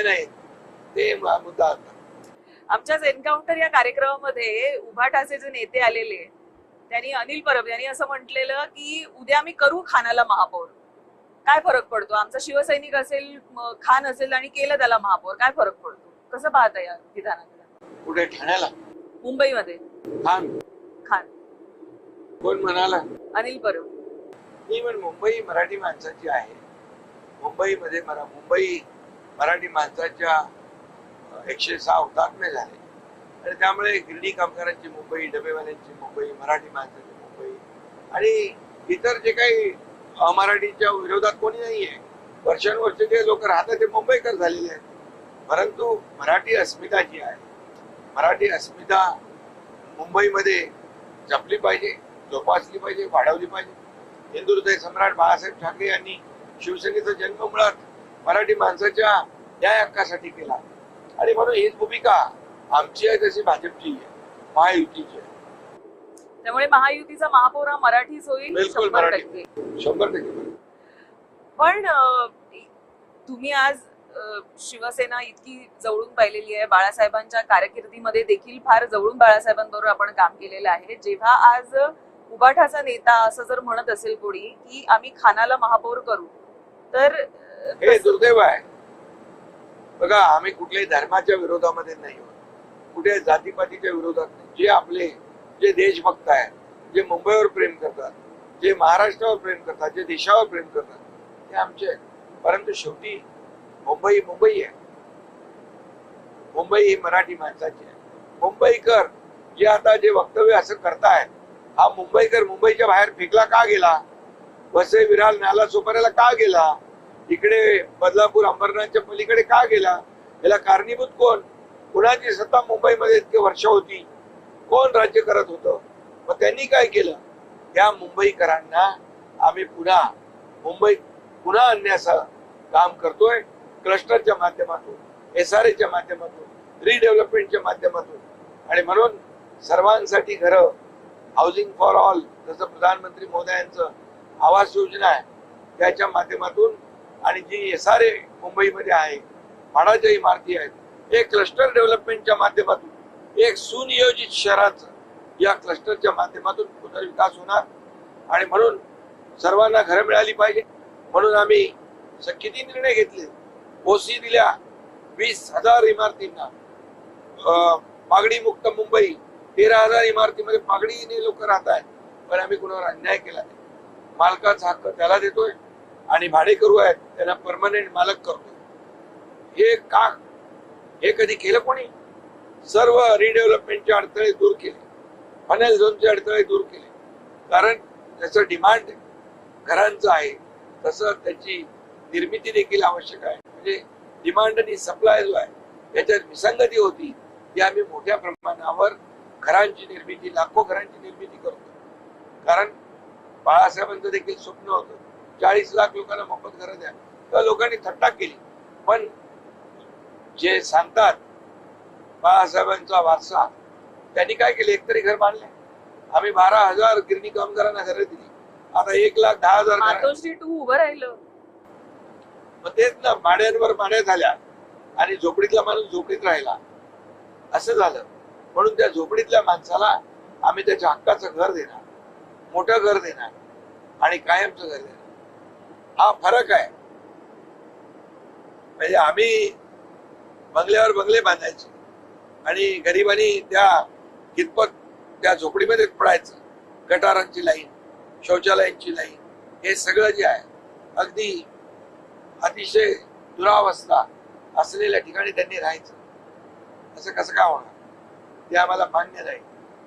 केले नाहीत ते मुद्दा होता. आमच्याच एन्काउंटर या कार्यक्रमामध्ये उभाटाचे जे नेते आलेले त्यांनी अनिल परब यांनी असं म्हटलेलं की उद्या आम्ही करू खानाला महापौर. काय फरक पडतो? आमचा शिवसैनिक असेल, खान असेल आणि केलं त्याला महापौर, काय फरक पडतो? कसं पाहता या विधानाला? कुठे? ठाण्याला? मुंबईमध्ये खान खान कोण म्हणाला? अनिल परब. मी पण मुंबई मराठी माणसाची आहे. मुंबईमध्ये मुंबई मराठी माणसाच्या 106 हुतात्मे झाले आणि त्यामुळे गिरणी कामगारांची मुंबई, डबेवाल्यांची मुंबई, मराठी माणसाची मुंबई आणि इतर जे काही अमराठीच्या विरोधात कोणी नाहीये. वर्षानुवर्ष जे लोक राहतात ते मुंबईकर झालेले आहेत. परंतु मराठी अस्मिता जी आहे, मराठी अस्मिता मुंबईमध्ये जपली पाहिजे, जोपासली पाहिजे, वाढवली पाहिजे. हिंदुहृदय सम्राट बाळासाहेब ठाकरे यांनी शिवसेनेचा जन्म मुळात मराठी माणसाच्या न्याय हक्कासाठी केला आणि म्हणून हीच भूमिका आमची आहे, तशी भाजपची आहे, महायुतीची आहे. त्यामुळे महायुतीचा महापौर हा मराठीच होईल. बिलकुल 100%. 100%. पण तुम्ही आज शिवसेना इतकी जवळून पाहिलेली आहे, बाळासाहेबांच्या कारकिर्दीमध्ये देखील फार जवळून बाळासाहेबांबरोबर आपण काम केलेलं आहे. जेव्हा आज उबाठाचा नेता असं जर म्हणत असेल कोणी की आम्ही खानाला महापौर करू, तर हे दुर्दैव आहे. बघा, आम्ही कुठल्याही धर्माच्या विरोधामध्ये नाही, कुठे जातीपातीच्या विरोधात नाही. जे आपले जे देशभक्त आहेत, जे मुंबईवर प्रेम करतात, जे महाराष्ट्रावर प्रेम करतात, जे देशावर प्रेम करतात, ते आमचे आहेत. परंतु शेवटी मुंबई मुंबई आहे. मुंबई ही मराठी माणसाची आहे. मुंबईकर जे आता जे वक्तव्य असं करतायत, हा मुंबईकर मुंबईच्या बाहेर फेकला का गेला? वसई, विरार, नाला सोपाऱ्याला का गेला? इकडे बदलापूर, अंबरनाथच्या पलीकडे का गेला? याला कारणीभूत कोण? कुणाची सत्ता मुंबईमध्ये इतके वर्ष होती? कोण राज्य करत होतं? मग त्यांनी काय केलं? या मुंबईकरांना आम्ही मुंबई पुन्हा आणण्याचं काम करतोय. क्लस्टरच्या माध्यमातून, SRA च्या माध्यमातून, रिडेव्हलपमेंटच्या माध्यमातून. आणि म्हणून सर्वांसाठी घरं, हाऊसिंग फॉर ऑल, जसं प्रधानमंत्री मोदयांचं आवास योजना आहे त्याच्या माध्यमातून आणि जी SRA मुंबईमध्ये आहे, म्हाडाच्या इमारती आहेत, एक क्लस्टर डेव्हलपमेंटच्या माध्यमातून, एक सुनियोजित शहराचं या क्लस्टरच्या माध्यमातून पुनर्विकास होणार. आणि म्हणून सर्वांना घरं मिळाली पाहिजे. म्हणून आम्ही किती निर्णय घेतले. ओसी दिल्या 20,000 इमारतींना, पागडी मुक्त मुंबई, 13,000 इमारतीमध्ये पागडीने लोक राहत आहेत. पण आम्ही कुणावर अन्याय केला नाही. मालकाचा हक्क त्याला देतोय आणि भाडेकरू आहेत त्यांना परमनंट मालक करतोय. हे का? हे कधी केलं कोणी? सर्व रिडेव्हलपमेंटचे अडथळे दूर केले, फनेल झोनचे अडथळे दूर केले. कारण त्याचं डिमांड घरांचं आहे, तसं त्याची निर्मिती देखील आवश्यक आहे. म्हणजे डिमांड आणि सप्लाय जो आहे याच्यात विसंगती होती, ती आम्ही मोठ्या प्रमाणावर घरांची निर्मिती, लाखो घरांची निर्मिती करतो. कारण बाळासाहेबांचं देखील स्वप्न होतं 40 लाख लोकांना मोफत घरं द्या. तर लोकांनी थट्टा केली. पण जे सांगतात बाळासाहेबांचा वारसा, त्यांनी काय केले? एकतरी घर बांधले. आम्ही 12,000 गिरणी कामगारांना घरं दिली. आता 1,10,000 मातोश्री 2 उभं राहिलं. मग तेच ना, माड्यांवर माड्या झाल्या आणि झोपडीतला माणूस झोपडीत राहिला, असं झालं. म्हणून त्या झोपडीतल्या माणसाला आम्ही त्याच्या हक्काचं घर देणार, मोठं घर देणार आणि कायमचं घर देणार. हा फरक आहे. म्हणजे आम्ही बंगल्यावर बंगले बांधायचे आणि गरिबांनी त्या कितपत त्या झोपडीमध्ये पडायचं. गटारांची लाईन, शौचालयांची लाईन, हे सगळं जे आहे अगदी अतिशय दुरावस्था असलेल्या ठिकाणी त्यांनी राहायचं. असं कसं काय होणार? ते आम्हाला मान्य नाही.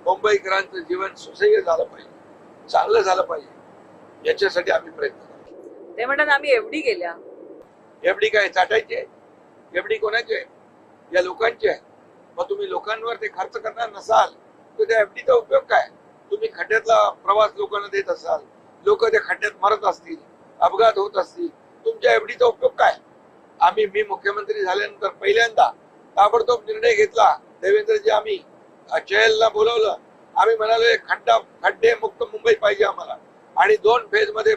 मुंबईकरांचं जीवन सुसह्य झालं पाहिजे, चांगलं झालं पाहिजे, याच्यासाठी आम्ही प्रयत्न करतो. ते म्हणतात आम्ही एवढी गेल्या. एवढी काय चाटायची आहे? एवढी कोणाची आहे? या लोकांची आहे. मग तुम्ही लोकांवर ते खर्च करणार नसाल तर त्या एफडीचा उपयोग काय? तुम्ही खड्ड्यातला प्रवास लोकांना देत असाल, लोक त्या खड्ड्यात मरत असतील, अपघात होत असतील, तुमच्या एफडीचा उपयोग काय? मी मुख्यमंत्री झाल्यानंतर पहिल्यांदा ताबडतोब निर्णय घेतला. देवेंद्रजी, आम्ही चहलला बोलवलं. आम्ही म्हणालो खड्डे मुक्त मुंबई पाहिजे आम्हाला. आणि 2 फेज मध्ये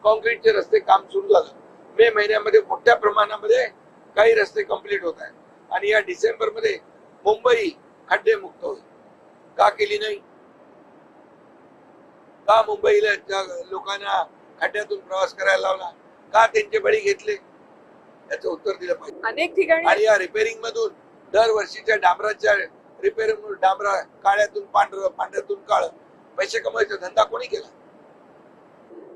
कॉन्क्रीटचे रस्ते काम सुरू झालं. मे महिन्यामध्ये मोठ्या प्रमाणामध्ये काही रस्ते कंप्लीट होत आहेत आणि या डिसेंबर मध्ये मुंबई खड्डे मुक्त होईल. का केली नाही? का मुंबईला लोकांना खड्ड्यातून प्रवास करायला लावला? का त्यांचे बळी घेतले? याचं उत्तर दिलं पाहिजे. अनेक ठिकाणी आणि या रिपेअरिंग मधून दरवर्षीच्या डांबराच्या रिपेअरिंग डांबरा काळ्यातून पांढरं पांढऱ्यातून काळं पैसे कमवायचा धंदा कोणी केला?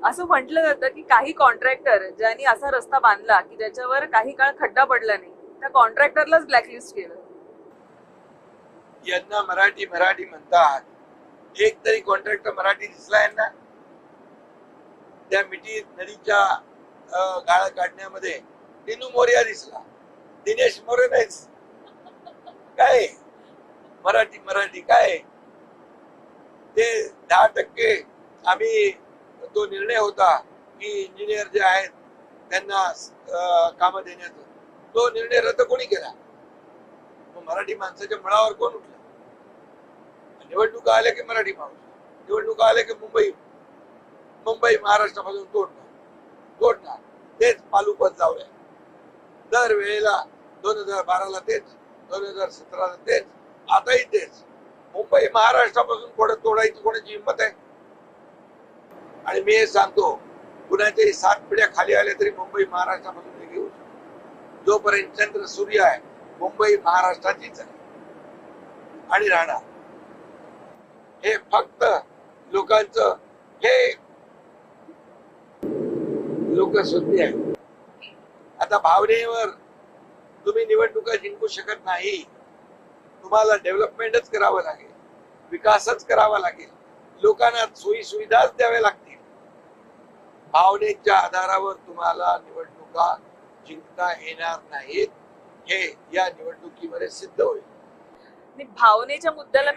असं म्हटलं जातं की काही कॉन्ट्रॅक्टर ज्यांनी असा रस्ता बांधला की ज्याच्यावर काही काळ खड्डा पडला नाही, त्या कॉन्ट्रॅक्टरलाच ब्लॅकलिस्ट केलं. यांना मराठी मराठी म्हणतात. एक तरी कॉन्ट्रॅक्टर मराठी दिसला यांना? त्या मिठी नदीच्या गाळा काढण्यामध्ये दिनू मोर्या दिसला, दिनेश मोरे नाहीच. काय मराठी मराठी काय? ते 10% आम्ही तो निर्णय होता की इंजिनियर जे आहेत त्यांना काम देण्याचा, तो निर्णय रद्द कोणी केला? मग मराठी माणसाच्या मुळावर कोण उठलं? निवडणुका आल्या की मराठी माणूस, निवडणुका आल्या की मुंबई महाराष्ट्रापासून तोडणार तेच पालुपत जाऊया. दर वेळेला 2012ला तेच, 2017ला तेच, आताही तेच. मुंबई महाराष्ट्रापासून तोडायची कोणाची हिंमत आहे? आणि मी हे सांगतो, कुणाच्याही 7 पिढ्या खाली आल्या तरी मुंबई महाराष्ट्रापासून वेगळी होऊ शकते. जोपर्यंत चंद्र सूर्य आहे मुंबई महाराष्ट्राचीच आहे आणि राहणार. हे फक्त लोकांचं हे लोकसुद्धी आहे. आता भावनेवर तुम्ही निवडणुका जिंकू शकत नाही. तुम्हाला डेव्हलपमेंटच करावं लागेल, विकासच करावा लागेल, लोकांना सोयी सुविधाच द्याव्या लागतील. भावनेच्या आधारावर तुम्हाला निवडणुका जिंकता येणार नाहीत, हे या निवडणुकीमध्ये सिद्ध होईल. भावनेच्या मुद्द्याला